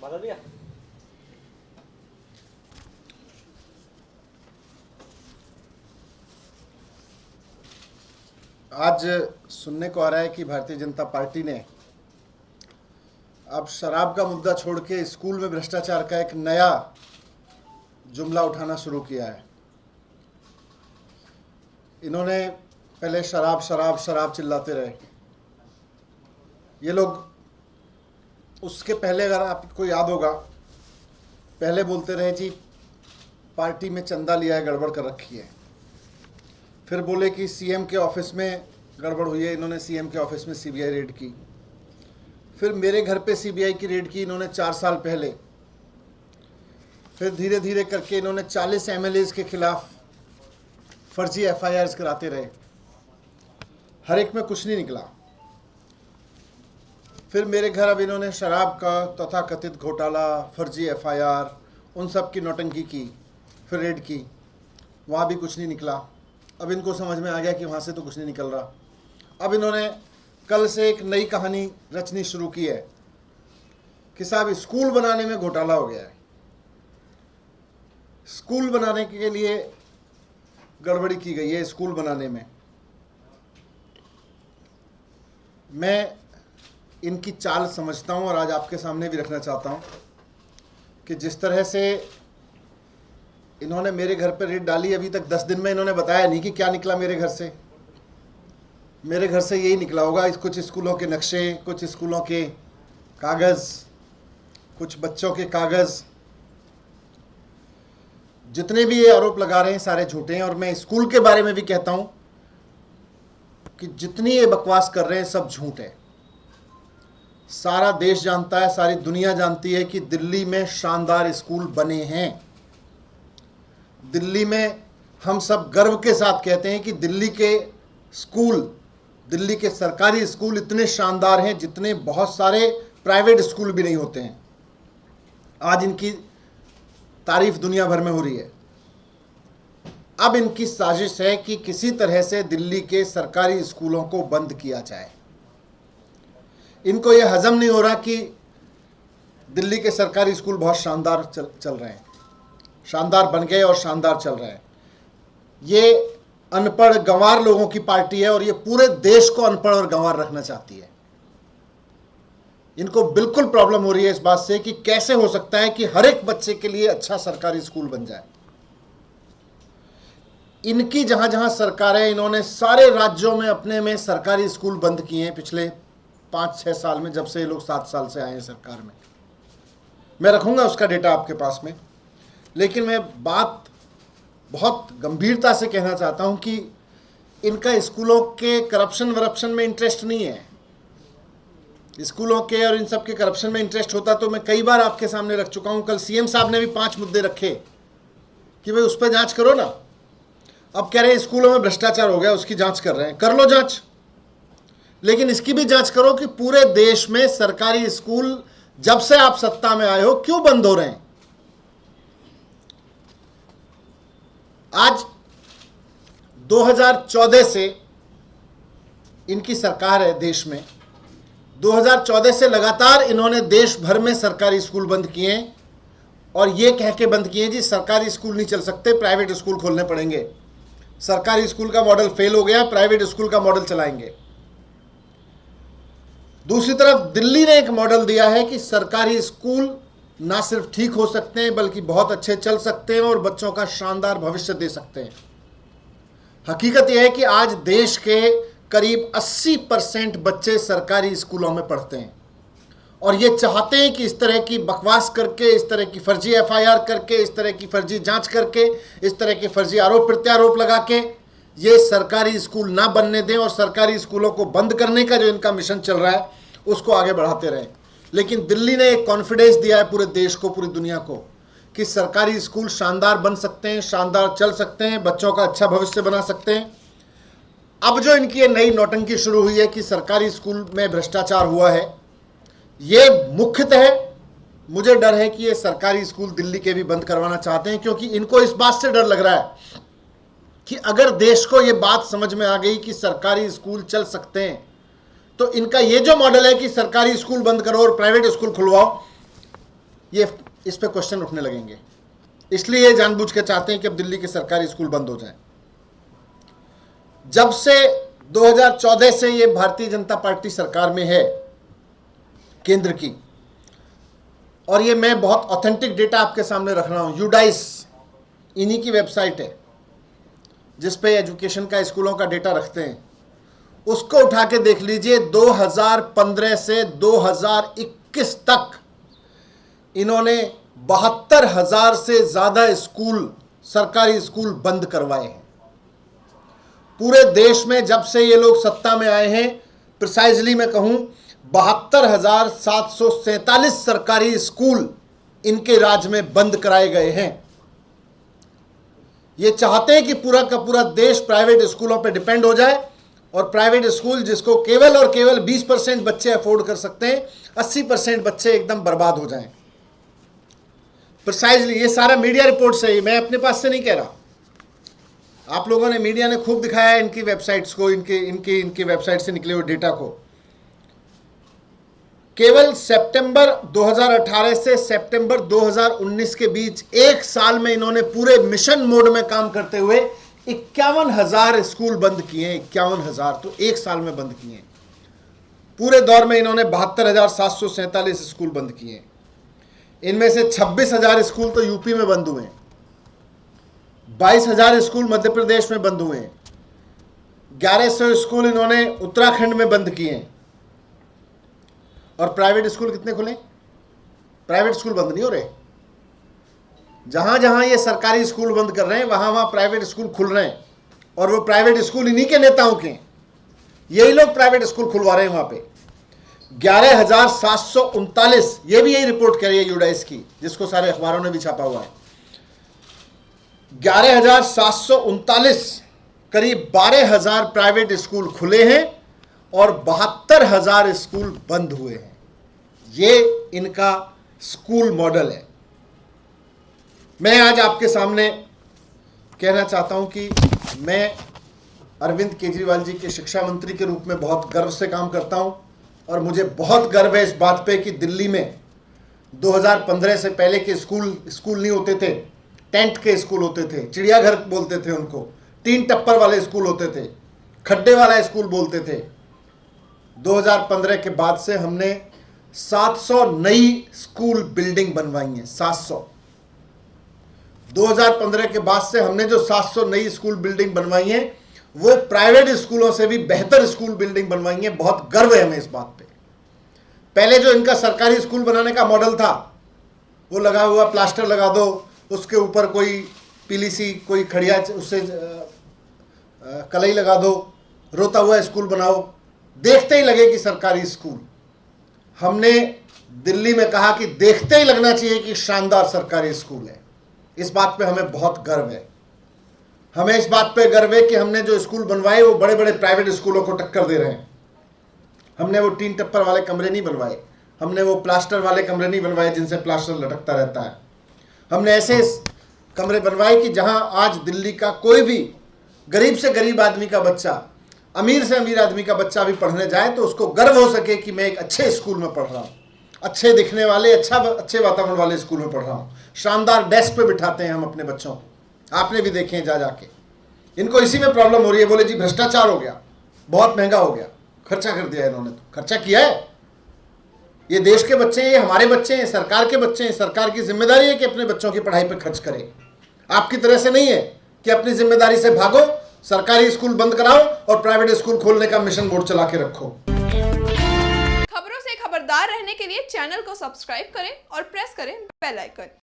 मालवीय आज सुनने को आ रहा है कि भारतीय जनता पार्टी ने अब शराब का मुद्दा छोड़ के स्कूल में भ्रष्टाचार का एक नया जुमला उठाना शुरू किया है। इन्होंने पहले शराब शराब शराब चिल्लाते रहे। ये लोग उसके पहले, अगर आपको याद होगा, पहले बोलते रहे जी पार्टी में चंदा लिया है, गड़बड़ कर रखी है। फिर बोले कि सीएम के ऑफिस में गड़बड़ हुई है, इन्होंने सीएम के ऑफिस में सीबीआई रेड की। फिर मेरे घर पे सीबीआई की रेड की इन्होंने 4 साल पहले। फिर धीरे धीरे करके इन्होंने 40 एमएलएज के खिलाफ फर्जी एफआईआर्स कराते रहे, हर एक में कुछ नहीं निकला। फिर मेरे घर अब इन्होंने शराब का तथाकथित घोटाला, फर्जी एफआईआर, उन सब की नौटंकी की। फिर रेड की, वहाँ भी कुछ नहीं निकला। अब इनको समझ में आ गया कि वहाँ से तो कुछ नहीं निकल रहा। अब इन्होंने कल से एक नई कहानी रचनी शुरू की है कि साहब स्कूल बनाने में घोटाला हो गया है, स्कूल बनाने के लिए गड़बड़ी की गई है। स्कूल बनाने में मैं इनकी चाल समझता हूं और आज आपके सामने भी रखना चाहता हूं कि जिस तरह से इन्होंने मेरे घर पर रेड डाली, अभी तक 10 दिन में इन्होंने बताया नहीं कि क्या निकला मेरे घर से। मेरे घर से यही निकला होगा, कुछ स्कूलों के नक्शे, कुछ स्कूलों के कागज़, कुछ बच्चों के कागज़। जितने भी ये आरोप लगा रहे हैं सारे झूठे हैं। और मैं स्कूल के बारे में भी कहता हूं कि जितनी ये बकवास कर रहे हैं सब झूठ है। सारा देश जानता है, सारी दुनिया जानती है कि दिल्ली में शानदार स्कूल बने हैं। दिल्ली में हम सब गर्व के साथ कहते हैं कि दिल्ली के स्कूल, दिल्ली के सरकारी स्कूल इतने शानदार हैं जितने बहुत सारे प्राइवेट स्कूल भी नहीं होते हैं। आज इनकी तारीफ दुनिया भर में हो रही है। अब इनकी साजिश है कि किसी तरह से दिल्ली के सरकारी स्कूलों को बंद किया जाए। इनको यह हजम नहीं हो रहा कि दिल्ली के सरकारी स्कूल बहुत शानदार चल रहे हैं, शानदार बन गए और शानदार चल रहे हैं। ये अनपढ़ गंवार लोगों की पार्टी है और ये पूरे देश को अनपढ़ और गंवार रखना चाहती है। इनको बिल्कुल प्रॉब्लम हो रही है इस बात से कि कैसे हो सकता है कि हर एक बच्चे के लिए अच्छा सरकारी स्कूल बन जाए। इनकी जहां जहां सरकारें, इन्होंने सारे राज्यों में अपने में सरकारी स्कूल बंद किए हैं पिछले 5-6 साल में, जब से ये लोग 7 साल से आए हैं सरकार में। मैं रखूंगा उसका डेटा आपके पास में। लेकिन मैं बात बहुत गंभीरता से कहना चाहता हूं कि इनका स्कूलों के करप्शन वरप्शन में इंटरेस्ट नहीं है। स्कूलों के और इन सब के करप्शन में इंटरेस्ट होता तो मैं कई बार आपके सामने रख चुका हूं। कल सीएम साहब ने भी 5 मुद्दे रखे कि भाई उस पर जांच करो ना। अब कह रहे हैं स्कूलों में भ्रष्टाचार हो गया, उसकी जांच कर रहे हैं। कर लो जांच, लेकिन इसकी भी जांच करो कि पूरे देश में सरकारी स्कूल जब से आप सत्ता में आए हो क्यों बंद हो रहे हैं। आज 2014 से इनकी सरकार है देश में। 2014 से लगातार इन्होंने देश भर में सरकारी स्कूल बंद किए हैं और ये कह के बंद किए जी सरकारी स्कूल नहीं चल सकते, प्राइवेट स्कूल खोलने पड़ेंगे। सरकारी स्कूल का मॉडल फेल हो गया, प्राइवेट स्कूल का मॉडल चलाएंगे। दूसरी तरफ दिल्ली ने एक मॉडल दिया है कि सरकारी स्कूल ना सिर्फ ठीक हो सकते हैं बल्कि बहुत अच्छे चल सकते हैं और बच्चों का शानदार भविष्य दे सकते हैं। हकीकत यह है कि आज देश के करीब 80% बच्चे सरकारी स्कूलों में पढ़ते हैं और ये चाहते हैं कि इस तरह की बकवास करके, इस तरह की फर्जी एफआईआर करके, इस तरह की फर्जी जांच करके, इस तरह के फर्जी आरोप प्रत्यारोप लगा के ये सरकारी स्कूल ना बनने दें और सरकारी स्कूलों को बंद करने का जो इनका मिशन चल रहा है उसको आगे बढ़ाते रहें। लेकिन दिल्ली ने एक कॉन्फिडेंस दिया है पूरे देश को, पूरी दुनिया को, कि सरकारी स्कूल शानदार बन सकते हैं, शानदार चल सकते हैं, बच्चों का अच्छा भविष्य बना सकते हैं। अब जो इनकी ये नई नौटंकी शुरू हुई है कि सरकारी स्कूल में भ्रष्टाचार हुआ है, ये मुख्यतः मुझे डर है कि ये सरकारी स्कूल दिल्ली के भी बंद करवाना चाहते हैं, क्योंकि इनको इस बात से डर लग रहा है कि अगर देश को ये बात समझ में आ गई कि सरकारी स्कूल चल सकते हैं तो इनका ये जो मॉडल है कि सरकारी स्कूल बंद करो और प्राइवेट स्कूल खुलवाओ, ये इस पे क्वेश्चन उठने लगेंगे। इसलिए ये जानबूझ के चाहते हैं कि अब दिल्ली के सरकारी स्कूल बंद हो जाएं। जब से 2014 से ये भारतीय जनता पार्टी सरकार में है केंद्र की, और ये मैं बहुत ऑथेंटिक डेटा आपके सामने रख रहा हूं, यूडाइस इन्हीं की वेबसाइट है जिस पे एजुकेशन का, स्कूलों का डेटा रखते हैं, उसको उठा के देख लीजिए। 2015 से 2021 तक इन्होंने 72,000 से ज्यादा स्कूल, सरकारी स्कूल बंद करवाए हैं। पूरे देश में जब से ये लोग सत्ता में आए हैं, प्रिसाइजली मैं कहूं 72,747 सरकारी स्कूल इनके राज्य में बंद कराए गए हैं। ये चाहते हैं कि पूरा का पूरा देश प्राइवेट स्कूलों पे डिपेंड हो जाए, और प्राइवेट स्कूल जिसको केवल और केवल 20% बच्चे अफोर्ड कर सकते हैं, 80% बच्चे एकदम बर्बाद हो जाएं। प्रिसाइजली ये सारा मीडिया रिपोर्ट से ही, मैं अपने पास से नहीं कह रहा। आप लोगों ने, मीडिया ने खूब दिखाया है इनकी वेबसाइट्स को, इनकी वेबसाइट से निकले हुए डेटा को। केवल सितंबर 2018 से सितंबर 2019 के बीच एक साल में इन्होंने पूरे मिशन मोड में काम करते हुए 51,000 स्कूल बंद किए हैं। 51,000 तो एक साल में बंद किए हैं। पूरे दौर में इन्होंने 72,747 स्कूल बंद किए हैं। इनमें से 26,000 स्कूल तो यूपी में बंद हुए हैं, 22,000 स्कूल मध्य प्रदेश में बंद हुए हैं, 1100 स्कूल इन्होंने उत्तराखंड में बंद किए हैं। और प्राइवेट स्कूल कितने खुले? प्राइवेट स्कूल बंद नहीं हो रहे। जहां जहां ये सरकारी स्कूल बंद कर रहे हैं, वहां वहां प्राइवेट स्कूल खुल रहे हैं, और वो प्राइवेट स्कूल इन्हीं के नेताओं के, यही लोग प्राइवेट स्कूल खुलवा रहे हैं वहां पे। 11,739, ये भी यही रिपोर्ट कह रही है यूडाइस की, जिसको सारे अखबारों ने भी छापा हुआ है। 11,739, करीब 12,000 प्राइवेट स्कूल खुले हैं और 72,000 स्कूल बंद हुए हैं। ये इनका स्कूल मॉडल है। मैं आज आपके सामने कहना चाहता हूं कि मैं अरविंद केजरीवाल जी के शिक्षा मंत्री के रूप में बहुत गर्व से काम करता हूं, और मुझे बहुत गर्व है इस बात पे कि दिल्ली में 2015 से पहले के स्कूल नहीं होते थे, टेंट के स्कूल होते थे, चिड़ियाघर बोलते थे उनको, 3 टप्पर वाले स्कूल होते थे, खड्डे वाला स्कूल बोलते थे। 2015 के बाद से हमने 700 नई स्कूल बिल्डिंग बनवाई हैं। 700 2015 के बाद से हमने जो 700 नई स्कूल बिल्डिंग बनवाई हैं, वो प्राइवेट स्कूलों से भी बेहतर स्कूल बिल्डिंग बनवाई हैं। बहुत गर्व है हमें इस बात पे। पहले जो इनका सरकारी स्कूल बनाने का मॉडल था, वो लगा हुआ प्लास्टर लगा दो, उसके ऊपर कोई पीली सी कोई खड़िया, उससे कलई लगा दो, रोता हुआ स्कूल बनाओ, देखते ही लगे कि सरकारी स्कूल। हमने दिल्ली में कहा कि देखते ही लगना चाहिए कि शानदार सरकारी स्कूल है। इस बात पे हमें बहुत गर्व है। हमें इस बात पे गर्व है कि हमने जो स्कूल बनवाए वो बड़े बड़े प्राइवेट स्कूलों को टक्कर दे रहे हैं। हमने वो 3 टप्पर वाले कमरे नहीं बनवाए, हमने वो प्लास्टर वाले कमरे नहीं बनवाए जिनसे प्लास्टर लटकता रहता है। हमने ऐसे कमरे बनवाए कि जहां आज दिल्ली का कोई भी गरीब से गरीब आदमी का बच्चा, अमीर से अमीर आदमी का बच्चा भी पढ़ने जाए तो उसको गर्व हो सके कि मैं एक अच्छे स्कूल में पढ़ रहा हूँ, अच्छे दिखने वाले, अच्छे वातावरण वाले स्कूल में पढ़ रहा हूँ। शानदार डेस्क पे बिठाते हैं हम अपने बच्चों को, आपने भी देखे हैं जा जाके। इनको इसी में प्रॉब्लम हो रही है, बोले जी भ्रष्टाचार हो गया, बहुत महंगा हो गया, खर्चा कर दिया इन्होंने। तो खर्चा किया है, ये देश के बच्चे हैं, ये हमारे बच्चे हैं, सरकार के बच्चे हैं। सरकार की जिम्मेदारी है कि अपने बच्चों की पढ़ाई पर खर्च करे। आपकी तरह से नहीं है कि अपनी जिम्मेदारी से भागो, सरकारी स्कूल बंद कराओ और प्राइवेट स्कूल खोलने का मिशन बोर्ड चला के रखो। खबरों से खबरदार रहने के लिए चैनल को सब्सक्राइब करें और प्रेस करें बेल आइकन।